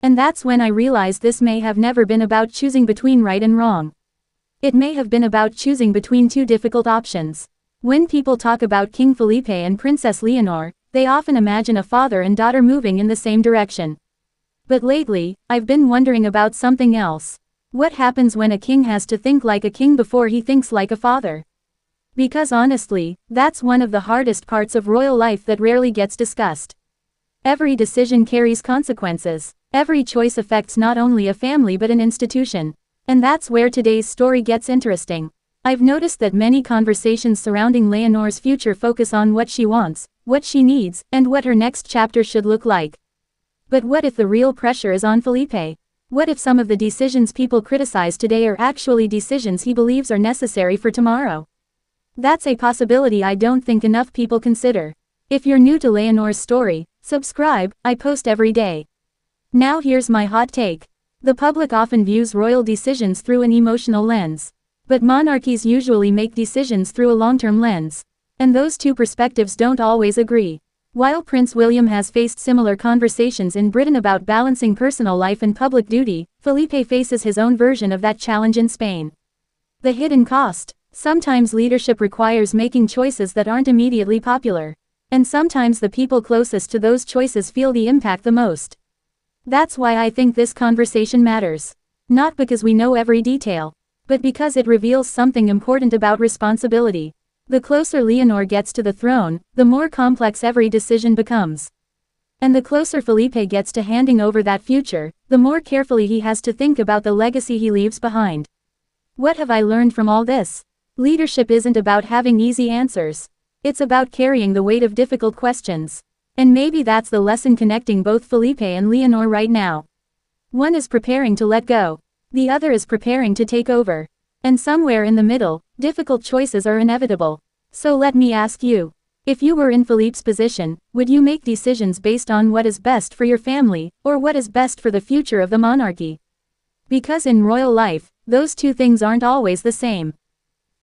And that's when I realized this may have never been about choosing between right and wrong. It may have been about choosing between two difficult options. When people talk about King Felipe and Princess Leonor, they often imagine a father and daughter moving in the same direction. But lately, I've been wondering about something else. What happens when a king has to think like a king before he thinks like a father? Because honestly, that's one of the hardest parts of royal life that rarely gets discussed. Every decision carries consequences. Every choice affects not only a family but an institution. And that's where today's story gets interesting. I've noticed that many conversations surrounding Leonor's future focus on what she wants, what she needs, and what her next chapter should look like. But what if the real pressure is on Felipe? What if some of the decisions people criticize today are actually decisions he believes are necessary for tomorrow? That's a possibility I don't think enough people consider. If you're new to Leonor's story, subscribe, I post every day. Now here's my hot take. The public often views royal decisions through an emotional lens. But monarchies usually make decisions through a long-term lens. And those two perspectives don't always agree. While Prince William has faced similar conversations in Britain about balancing personal life and public duty, Felipe faces his own version of that challenge in Spain. The hidden cost. Sometimes leadership requires making choices that aren't immediately popular. And sometimes the people closest to those choices feel the impact the most. That's why I think this conversation matters. Not because we know every detail, but because it reveals something important about responsibility. The closer Leonor gets to the throne, the more complex every decision becomes. And the closer Felipe gets to handing over that future, the more carefully he has to think about the legacy he leaves behind. What have I learned from all this? Leadership isn't about having easy answers. It's about carrying the weight of difficult questions. And maybe that's the lesson connecting both Felipe and Leonor right now. One is preparing to let go. The other is preparing to take over. And somewhere in the middle, difficult choices are inevitable. So let me ask you. If you were in Felipe's position, would you make decisions based on what is best for your family, or what is best for the future of the monarchy? Because in royal life, those two things aren't always the same.